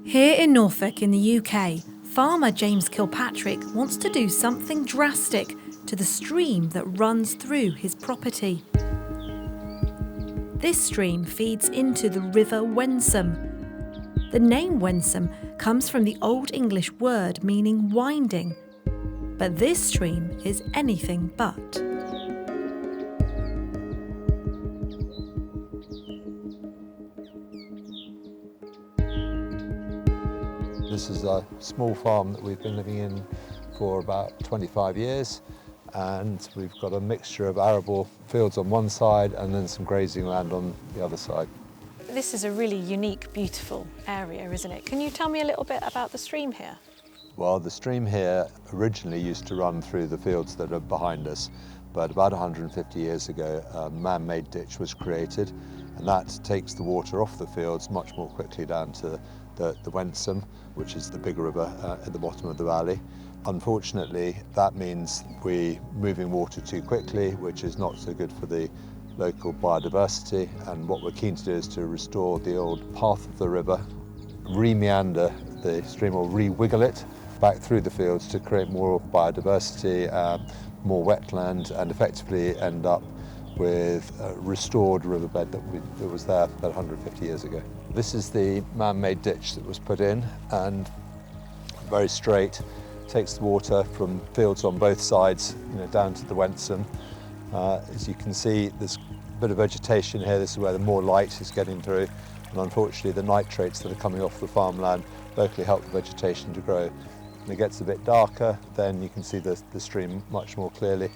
Here in Norfolk in the UK, farmer James Kilpatrick wants to do something drastic to the stream that runs through his property. This stream feeds into the River Wensum. The name Wensum comes from the Old English word meaning winding, but this stream is anything but. This is a small farm that we've been living in for about 25 years, and we've got a mixture of arable fields on one side and then some grazing land on the other side. This is a really unique, beautiful area, isn't it? Can you tell me a little bit about the stream here? Well, the stream here originally used to run through the fields that are behind us, but about 150 years ago a man-made ditch was created, and that takes the water off the fields much more quickly down to the Wensum, which is the big river at the bottom of the valley. Unfortunately, that means we're moving water too quickly, which is not so good for the local biodiversity, and what we're keen to do is to restore the old path of the river, re-meander the stream or re-wiggle it back through the fields to create more biodiversity, more wetland, and effectively end up with a restored riverbed that was there about 150 years ago. This is the man-made ditch that was put in, and very straight, takes the water from fields on both sides, down to the Wensum. As you can see, there's a bit of vegetation here. This is where the more light is getting through, and unfortunately the nitrates that are coming off the farmland locally help the vegetation to grow. When it gets a bit darker, then you can see the stream much more clearly.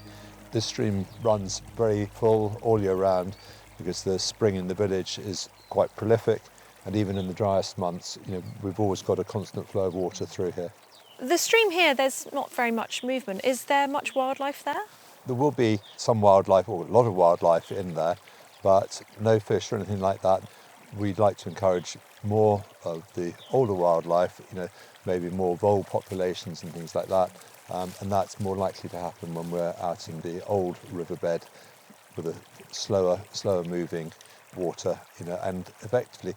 This stream runs very full all year round because the spring in the village is quite prolific, and even in the driest months, we've always got a constant flow of water through here. The stream here, there's not very much movement. Is there much wildlife there? There will be some wildlife, or a lot of wildlife in there, but no fish or anything like that. We'd like to encourage more of the older wildlife, maybe more vole populations and things like that. And that's more likely to happen when we're out in the old riverbed with a slower moving water, and effectively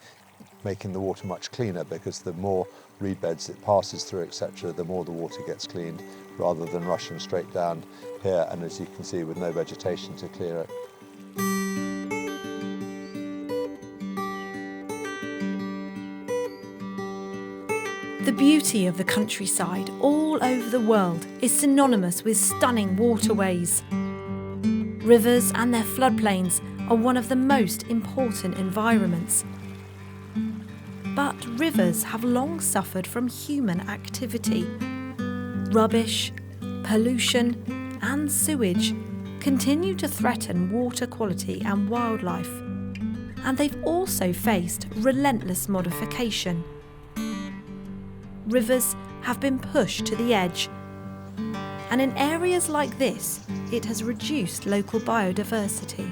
making the water much cleaner, because the more reed beds it passes through, etc., the more the water gets cleaned, rather than rushing straight down here, and as you can see, with no vegetation to clear it. The beauty of the countryside all over the world is synonymous with stunning waterways. Rivers and their floodplains are one of the most important environments. But rivers have long suffered from human activity. Rubbish, pollution, and sewage continue to threaten water quality and wildlife. And they've also faced relentless modification. Rivers have been pushed to the edge, and in areas like this, it has reduced local biodiversity.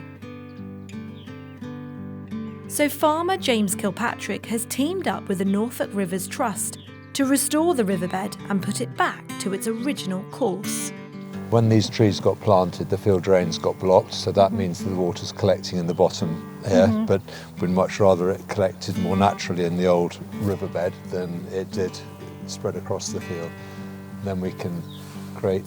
So farmer James Kilpatrick has teamed up with the Norfolk Rivers Trust to restore the riverbed and put it back to its original course. When these trees got planted, the field drains got blocked, so that means the water's collecting in the bottom here, but we'd much rather it collected more naturally in the old riverbed than it did spread across the field. And then we can create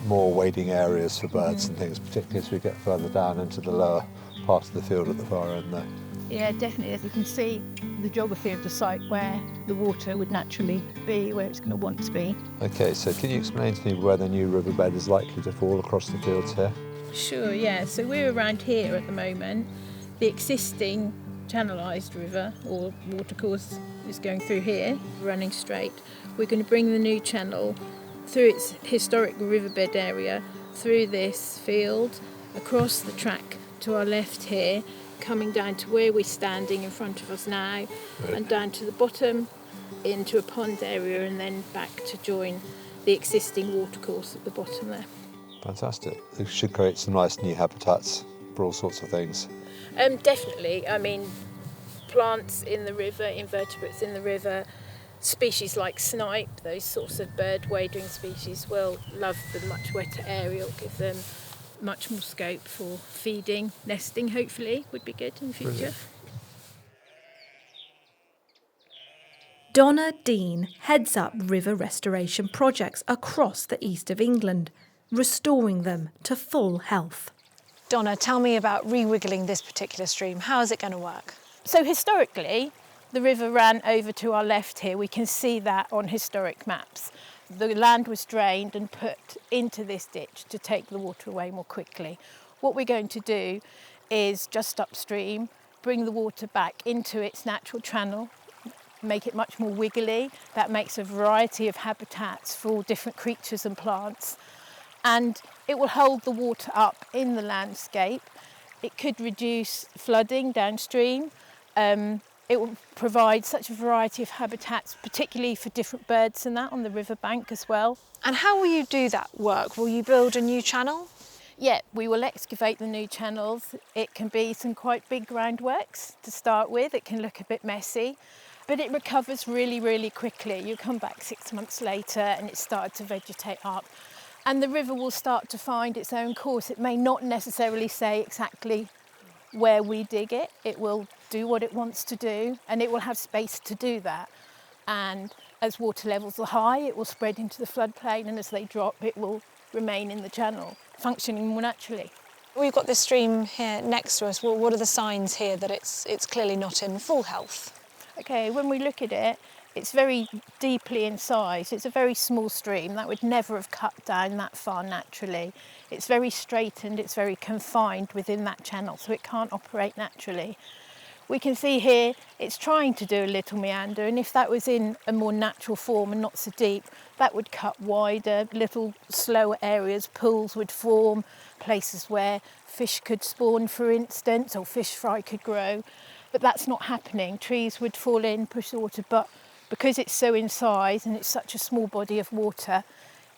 more wading areas for birds and things, particularly as we get further down into the lower part of the field at the far end there. Yeah, definitely. As you can see, the geography of the site where the water would naturally be, where it's going to want to be. Okay, so can you explain to me where the new riverbed is likely to fall across the fields here? Sure, yeah. So we're around here at the moment. The existing channelized river or watercourse is going through here, running straight. We're going to bring the new channel through its historic riverbed area, through this field, across the track to our left here, coming down to where we're standing in front of us now, and down to the bottom into a pond area, and then back to join the existing watercourse at the bottom there. Fantastic. It should create some nice new habitats for all sorts of things. Definitely. I mean, plants in the river, invertebrates in the river, species like snipe, those sorts of bird wading species will love the much wetter area. It'll give them much more scope for feeding, nesting, hopefully, would be good in the future. Brilliant. Donna Dean heads up river restoration projects across the east of England, restoring them to full health. Donna, tell me about rewiggling this particular stream. How is it going to work? So historically, the river ran over to our left here. We can see that on historic maps. The land was drained and put into this ditch to take the water away more quickly. What we're going to do is just upstream, bring the water back into its natural channel, make it much more wiggly. That makes a variety of habitats for all different creatures and plants. And it will hold the water up in the landscape. It could reduce flooding downstream. It will provide such a variety of habitats, particularly for different birds and that on the riverbank as well. And how will you do that work? Will you build a new channel? Yeah, we will excavate the new channels. It can be some quite big groundworks to start with. It can look a bit messy, but it recovers really, really quickly. You come back 6 months later and it's started to vegetate up. And the river will start to find its own course. It may not necessarily say exactly where we dig it. It will do what it wants to do, and it will have space to do that. And as water levels are high, it will spread into the floodplain, and as they drop, it will remain in the channel, functioning more naturally. We've got this stream here next to us. Well, what are the signs here that it's clearly not in full health? Okay, when we look at it, it's very deeply incised. It's a very small stream that would never have cut down that far naturally. It's very straightened, it's very confined within that channel, so it can't operate naturally. We can see here it's trying to do a little meander, and if that was in a more natural form and not so deep, that would cut wider, little slower areas, pools would form, places where fish could spawn, for instance, or fish fry could grow. But that's not happening. Trees would fall in, push the water, but because it's so incised and it's such a small body of water,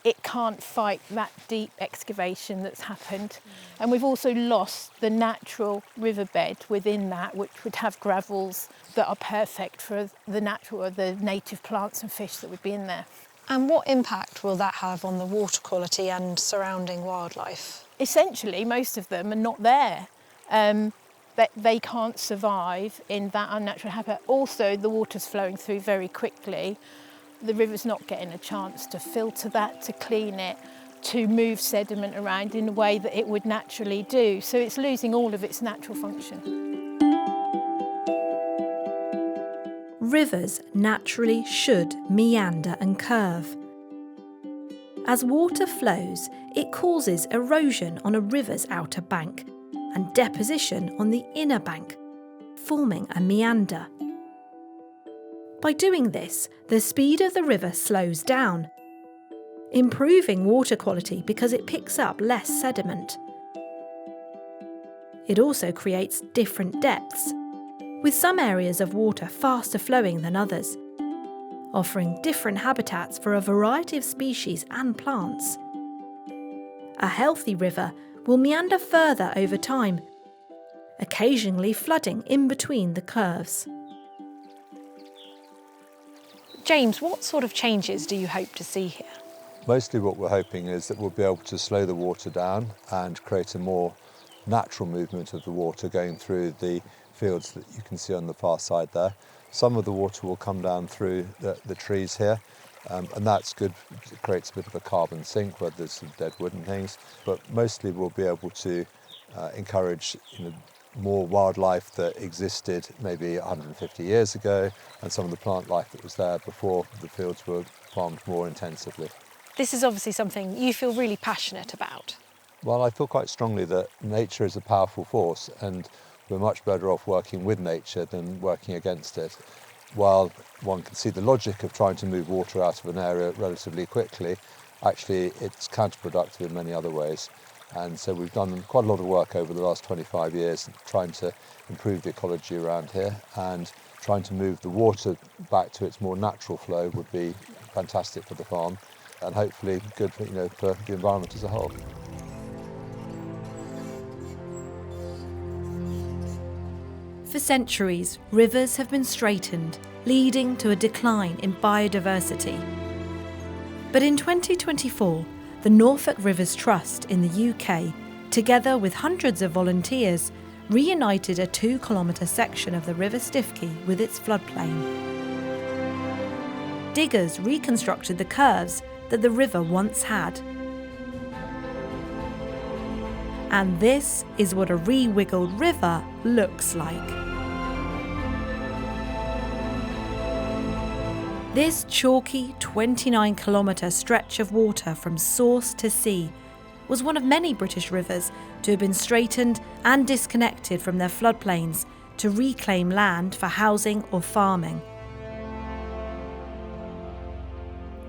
it can't fight that deep excavation that's happened. And we've also lost the natural riverbed within that, which would have gravels that are perfect for the natural or the native plants and fish that would be in there. And what impact will that have on the water quality and surrounding wildlife? Essentially, most of them are not there. They can't survive in that unnatural habitat. Also, the water's flowing through very quickly. The river's not getting a chance to filter that, to clean it, to move sediment around in a way that it would naturally do. So it's losing all of its natural function. Rivers naturally should meander and curve. As water flows, it causes erosion on a river's outer bank and deposition on the inner bank, forming a meander. By doing this, the speed of the river slows down, improving water quality because it picks up less sediment. It also creates different depths, with some areas of water faster flowing than others, offering different habitats for a variety of species and plants. A healthy river will meander further over time, occasionally flooding in between the curves. James, what sort of changes do you hope to see here? Mostly what we're hoping is that we'll be able to slow the water down and create a more natural movement of the water going through the fields that you can see on the far side there. Some of the water will come down through the trees here, and that's good. It creates a bit of a carbon sink where there's some dead wood and things, but mostly we'll be able to encourage more wildlife that existed maybe 150 years ago, and some of the plant life that was there before the fields were farmed more intensively. This is obviously something you feel really passionate about. Well, I feel quite strongly that nature is a powerful force, and we're much better off working with nature than working against it. While one can see the logic of trying to move water out of an area relatively quickly, actually it's counterproductive in many other ways. And so we've done quite a lot of work over the last 25 years trying to improve the ecology around here, and trying to move the water back to its more natural flow would be fantastic for the farm and hopefully good for the environment as a whole. For centuries, rivers have been straightened, leading to a decline in biodiversity. But in 2024, the Norfolk Rivers Trust in the UK, together with hundreds of volunteers, reunited a 2-kilometre section of the River Stiffkey with its floodplain. diggers reconstructed the curves that the river once had. And this is what a re-wiggled river looks like. This chalky 29-kilometre stretch of water from source to sea was one of many British rivers to have been straightened and disconnected from their floodplains to reclaim land for housing or farming.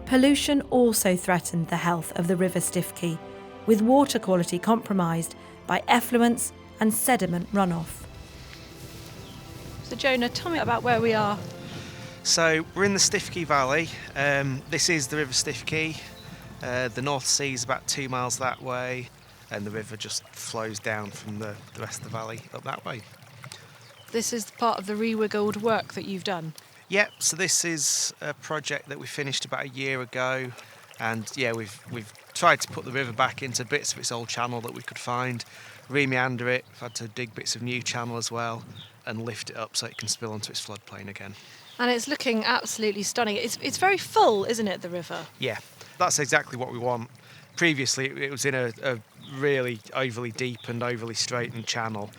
Pollution also threatened the health of the River Stiffkey, with water quality compromised by effluents and sediment runoff. So Jonah, tell me about where we are. So we're in the Stiffkey Valley. This is the River Stiffkey. The North Sea is about 2 miles that way, and the river just flows down from the rest of the valley up that way. This is part of the re-wiggled work that you've done. Yep, so this is a project that we finished about a year ago, and yeah, we've tried to put the river back into bits of its old channel that we could find, re-meander it. We've had to dig bits of new channel as well, and lift it up so it can spill onto its floodplain again. And it's looking absolutely stunning. It's very full, isn't it, the river? Yeah, that's exactly what we want. Previously, it was in a really overly deep and overly straightened channel,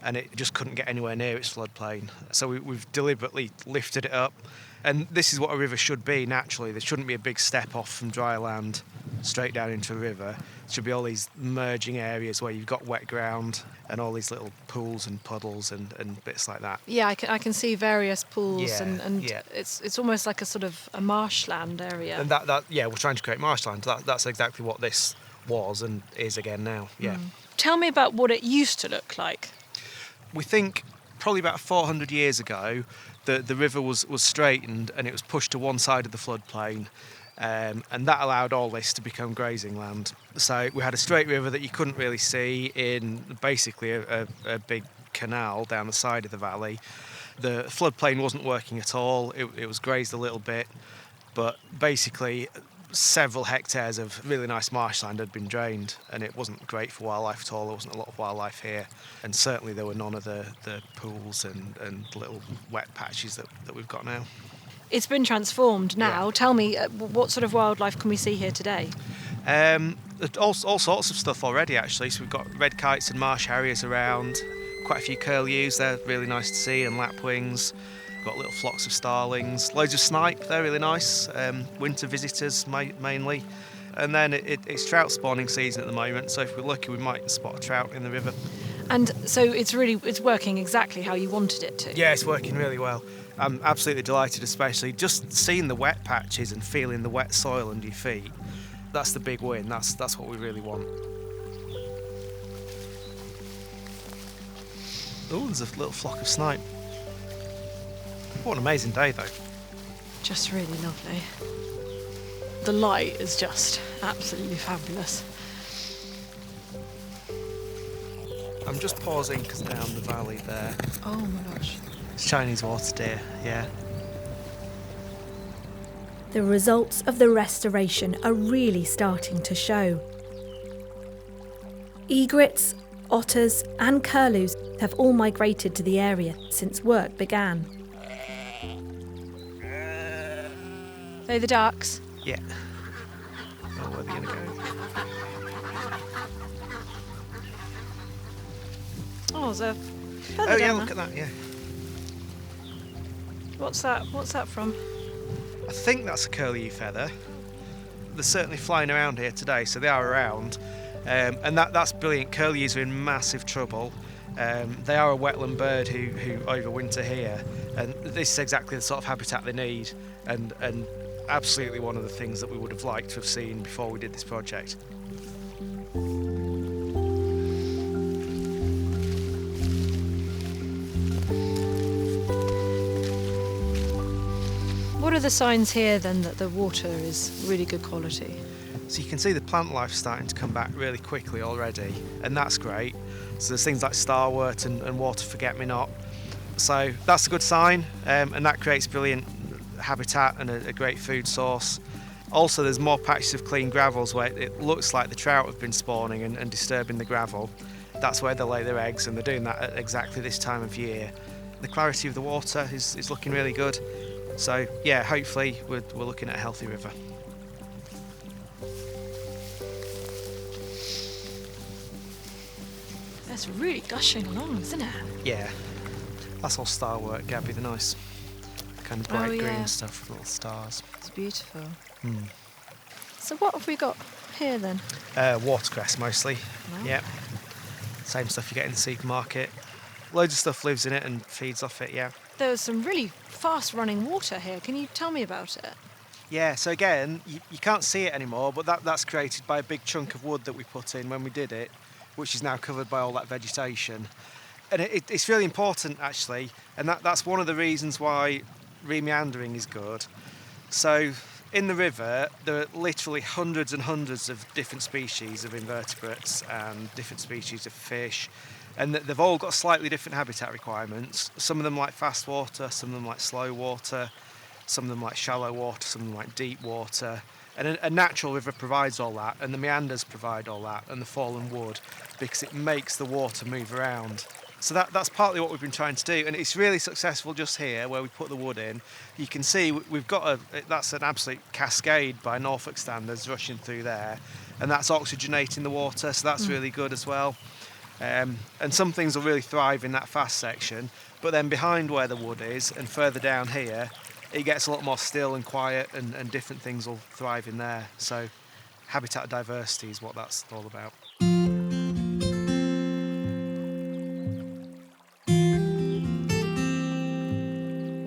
and it just couldn't get anywhere near its floodplain. So we've deliberately lifted it up, and this is what a river should be naturally. There shouldn't be a big step off from dry land straight down into a river. There should be all these merging areas where you've got wet ground and all these little pools and puddles and bits like that. Yeah, I can see various pools, Yeah, and yeah. It's almost like a sort of a marshland area. And that we're trying to create marshland. That's exactly what this was and is again now. Yeah. Tell me about what it used to look like. We think probably about 400 years ago the river was straightened and it was pushed to one side of the floodplain, and that allowed all this to become grazing land. So we had a straight river that you couldn't really see in basically a big canal down the side of the valley. The floodplain wasn't working at all. It was grazed a little bit, but basically several hectares of really nice marshland had been drained, and it wasn't great for wildlife at all. There wasn't a lot of wildlife here, and certainly there were none of the pools and little wet patches that we've got now. It's been transformed now. Yeah. Tell me, what sort of wildlife can we see here today? All sorts of stuff already, actually. So we've got red kites and marsh harriers around, quite a few curlews, they're really nice to see, and lapwings. Got little flocks of starlings, loads of snipe, they're really nice, winter visitors mainly. And then it's trout spawning season at the moment, so if we're lucky we might spot a trout in the river. And so it's working exactly how you wanted it to? Yeah, it's working really well. I'm absolutely delighted, especially just seeing the wet patches and feeling the wet soil under your feet. That's the big win, that's what we really want. Oh, there's a little flock of snipe. What an amazing day, though. Just really lovely. The light is just absolutely fabulous. I'm just pausing because down the valley there, Oh my gosh. it's Chinese water deer, yeah. The results of the restoration are really starting to show. Egrets, otters and curlews have all migrated to the area since work began. They the ducks? Yeah. Oh, where are they going to go? Oh, there's a feather Oh, yeah, down look there. at that, yeah. What's that from? I think that's a curlew feather. They're certainly flying around here today, so they are around. And that's brilliant. Curlews are in massive trouble. They are a wetland bird who overwinter here, and this is exactly the sort of habitat they need, and absolutely one of the things that we would have liked to have seen before we did this project. What are the signs here then that the water is really good quality? So you can see the plant life starting to come back really quickly already, and that's great. So there's things like starwort and water forget-me-not. So that's a good sign, and that creates brilliant habitat and a great food source. Also, there's more patches of clean gravels where it looks like the trout have been spawning and disturbing the gravel. That's where they lay their eggs, and they're doing that at exactly this time of year. The clarity of the water is looking really good. So yeah, hopefully we're looking at a healthy river. That's really gushing along, isn't it? Yeah, that's all star work, Gabby, the nice kind of bright Oh, yeah. green stuff with little stars. It's beautiful. Mm. So what have we got here then? Watercress mostly, Wow. yeah. Same stuff you get in the supermarket. Loads of stuff lives in it and feeds off it, yeah. There's some really fast running water here. Can you tell me about it? Yeah, so again, you can't see it anymore, but that's created by a big chunk of wood that we put in when we did it, which is now covered by all that vegetation. And it's really important, actually, and that's one of the reasons why remeandering is good. So in the river, there are literally hundreds and hundreds of different species of invertebrates and different species of fish, and they've all got slightly different habitat requirements. Some of them like fast water, some of them like slow water, some of them like shallow water, some of them like deep water. And a natural river provides all that, and the meanders provide all that, and the fallen wood, because it makes the water move around. So that's partly what we've been trying to do, and it's really successful just here where we put the wood in. You can see we've got that's an absolute cascade by Norfolk standards rushing through there, and that's oxygenating the water, so that's really good as well. And some things will really thrive in that fast section, but then behind where the wood is and further down here, it gets a lot more still and quiet, and different things will thrive in there. So habitat diversity is what that's all about.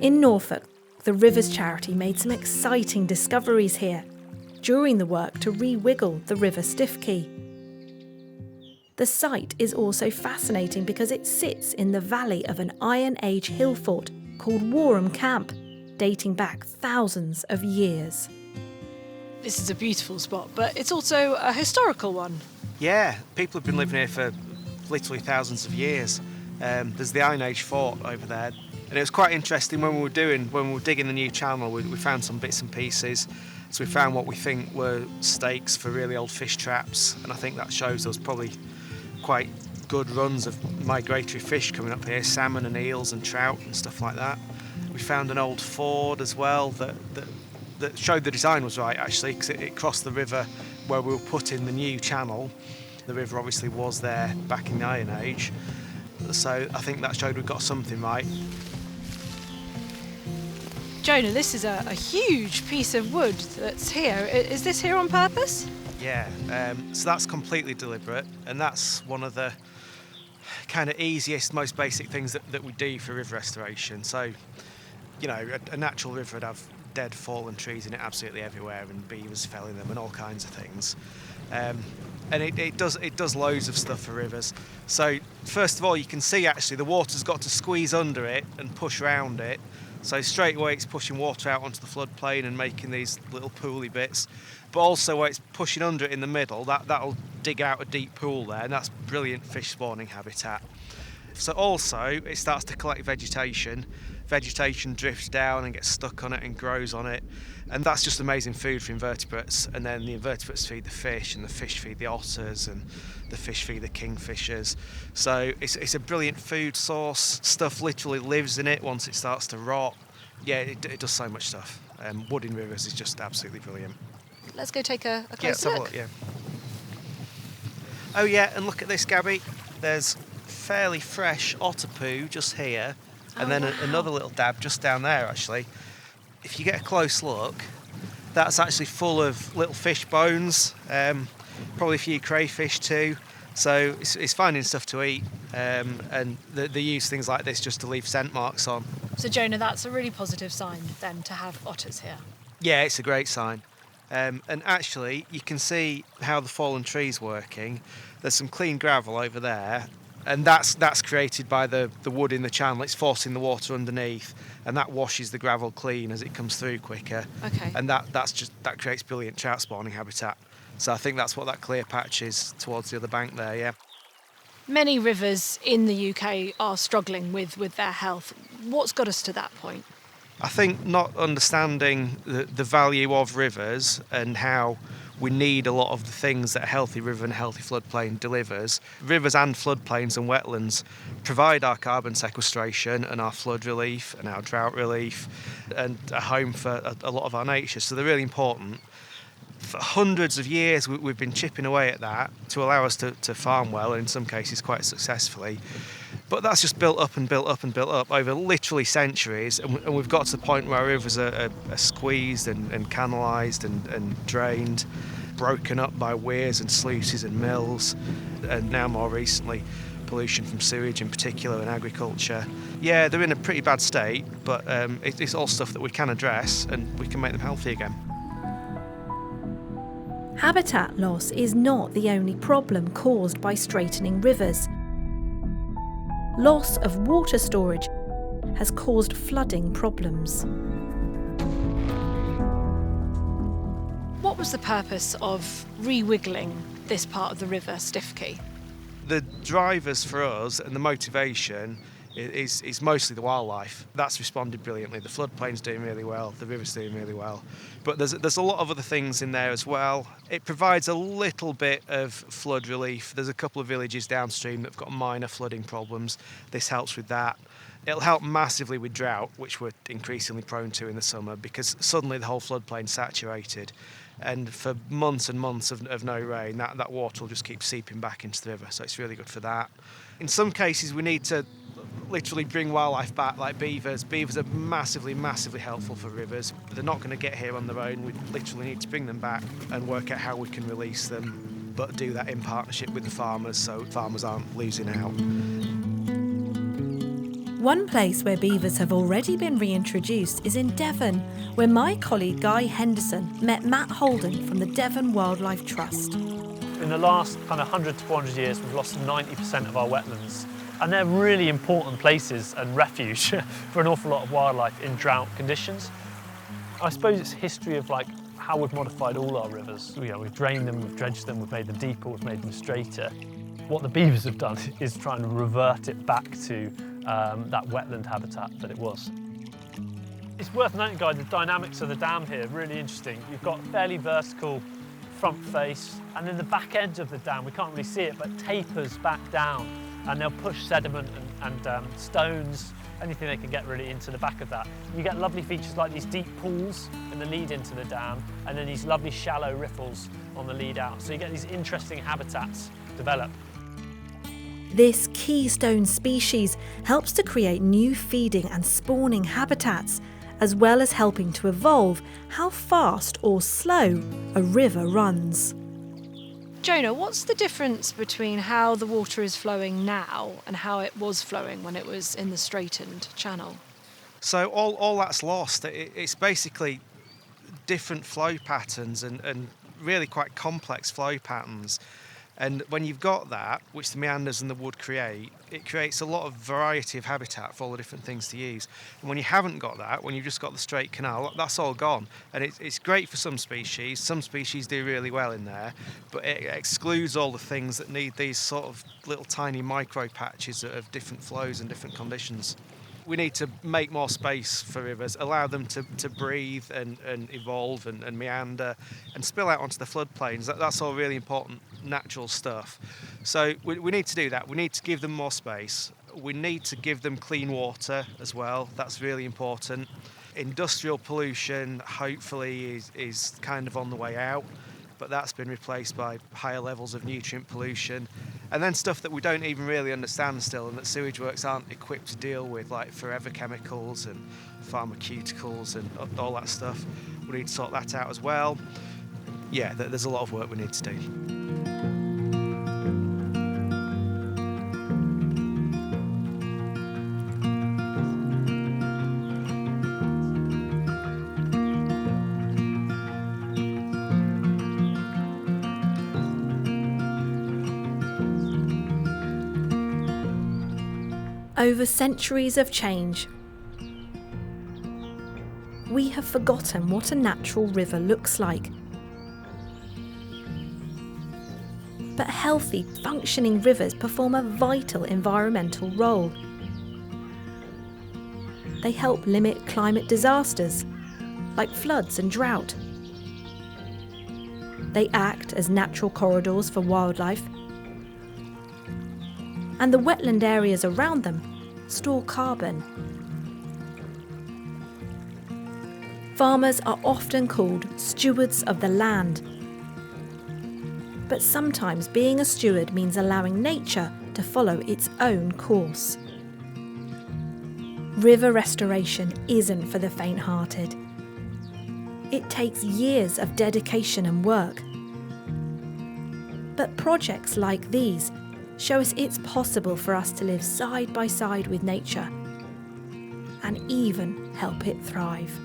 In Norfolk, the Rivers Charity made some exciting discoveries here during the work to re-wiggle the River Stiff Key. The site is also fascinating because it sits in the valley of an Iron Age hill fort called Warham Camp, dating back thousands of years. This is a beautiful spot, but it's also a historical one. Yeah, people have been living here for literally thousands of years. There's the Iron Age fort over there, and it was quite interesting when we were digging the new channel. We found some bits and pieces. So we found what we think were stakes for really old fish traps, and I think that shows there was probably quite good runs of migratory fish coming up here, salmon and eels and trout and stuff like that. We found an old ford as well that showed the design was right, actually, because it crossed the river where we were putting the new channel. The river obviously was there back in the Iron Age, so I think that showed we got something right. Jonah, this is a huge piece of wood that's here. Is this here on purpose? Yeah, so that's completely deliberate, and that's one of the kind of easiest, most basic things that we do for river restoration. So, you know, a natural river would have dead fallen trees in it absolutely everywhere, and beavers felling them and all kinds of things. And it does loads of stuff for rivers. So first of all, you can see actually the water's got to squeeze under it and push around it. So straight away it's pushing water out onto the floodplain and making these little pooly bits. But also where it's pushing under it in the middle, that'll dig out a deep pool there, and that's brilliant fish spawning habitat. So also it starts to collect vegetation. Vegetation drifts down and gets stuck on it and grows on it, and that's just amazing food for invertebrates. And then the invertebrates feed the fish, and the fish feed the otters, and the fish feed the kingfishers. So it's a brilliant food source. Stuff literally lives in it once it starts to rot. Yeah, it does so much stuff. Wood in rivers is just absolutely brilliant. Let's go take a Yeah, close let's have a look. look, yeah. Oh yeah, and look at this, Gabby. There's fairly fresh otter poo just here, and then another little dab just down there, actually. If you get a close look, that's actually full of little fish bones, probably a few crayfish too. So it's finding stuff to eat, and they use things like this just to leave scent marks on. So Jonah, that's a really positive sign then to have otters here. Yeah, it's a great sign. And actually, you can see how the fallen tree's working. There's some clean gravel over there, and that's created by the wood in the channel. It's forcing the water underneath, and that washes the gravel clean as it comes through quicker. Okay. And that creates brilliant trout spawning habitat. So I think that's what that clear patch is towards the other bank there, yeah. Many rivers in the UK are struggling with their health. What's got us to that point? I think not understanding the value of rivers and how we need a lot of the things that a healthy river and a healthy floodplain delivers. Rivers and floodplains and wetlands provide our carbon sequestration and our flood relief and our drought relief and a home for a lot of our nature, so they're really important. For hundreds of years we've been chipping away at that to allow us to farm well, and in some cases quite successfully. But that's just built up and built up and built up over literally centuries, and we've got to the point where our rivers are squeezed and canalised and drained, broken up by weirs and sluices and mills, and now more recently pollution from sewage in particular and agriculture. Yeah, they're in a pretty bad state, but it's all stuff that we can address and we can make them healthy again. Habitat loss is not the only problem caused by straightening rivers. Loss of water storage has caused flooding problems. What was the purpose of re-wiggling this part of the river, Stiffkey? The drivers for us and the motivation is mostly the wildlife. That's responded brilliantly. The floodplain's doing really well, the river's doing really well. But there's a lot of other things in there as well. It provides a little bit of flood relief. There's a couple of villages downstream that have got minor flooding problems. This helps with that. It'll help massively with drought, which we're increasingly prone to in the summer, because suddenly the whole floodplain's saturated. And for months and months of no rain, that water will just keep seeping back into the river, so it's really good for that. In some cases we need to literally bring wildlife back, like beavers. Beavers are massively, massively helpful for rivers. They're not going to get here on their own. We literally need to bring them back and work out how we can release them, but do that in partnership with the farmers so farmers aren't losing out. One place where beavers have already been reintroduced is in Devon, where my colleague Guy Henderson met Matt Holden from the Devon Wildlife Trust. In the last kind of 100 to 400 years, we've lost 90% of our wetlands. And they're really important places and refuge for an awful lot of wildlife in drought conditions. I suppose it's history of like how we've modified all our rivers. We've drained them, we've dredged them, we've made them deeper, we've made them straighter. What the beavers have done is try and revert it back to that wetland habitat that it was. It's worth noting, Guy, the dynamics of the dam here are really interesting. You've got fairly vertical front face, and then the back edge of the dam, we can't really see it, but tapers back down, and they'll push sediment and stones, anything they can get really into the back of that. You get lovely features like these deep pools in the lead into the dam, and then these lovely shallow riffles on the lead out. So you get these interesting habitats develop. This keystone species helps to create new feeding and spawning habitats, as well as helping to evolve how fast or slow a river runs. Jonah, what's the difference between how the water is flowing now and how it was flowing when it was in the straightened channel? So all that's lost. It's basically different flow patterns and really quite complex flow patterns. And when you've got that, which the meanders and the wood create, it creates a lot of variety of habitat for all the different things to use. And when you haven't got that, when you've just got the straight canal, that's all gone. And it's great for some species. Some species do really well in there, but it excludes all the things that need these sort of little tiny micro patches of different flows and different conditions. We need to make more space for rivers, allow them to breathe and evolve and meander and spill out onto the floodplains. That's all really important natural stuff. So we need to do that. We need to give them more space. We need to give them clean water as well. That's really important. Industrial pollution, hopefully, is kind of on the way out, but that's been replaced by higher levels of nutrient pollution. And then stuff that we don't even really understand still and that sewage works aren't equipped to deal with, like forever chemicals and pharmaceuticals and all that stuff. We need to sort that out as well. Yeah, there's a lot of work we need to do. Over centuries of change, we have forgotten what a natural river looks like. But healthy, functioning rivers perform a vital environmental role. They help limit climate disasters, like floods and drought. They act as natural corridors for wildlife, and the wetland areas around them store carbon. Farmers are often called stewards of the land, but sometimes being a steward means allowing nature to follow its own course. River restoration isn't for the faint-hearted. It takes years of dedication and work. But projects like these show us it's possible for us to live side by side with nature and even help it thrive.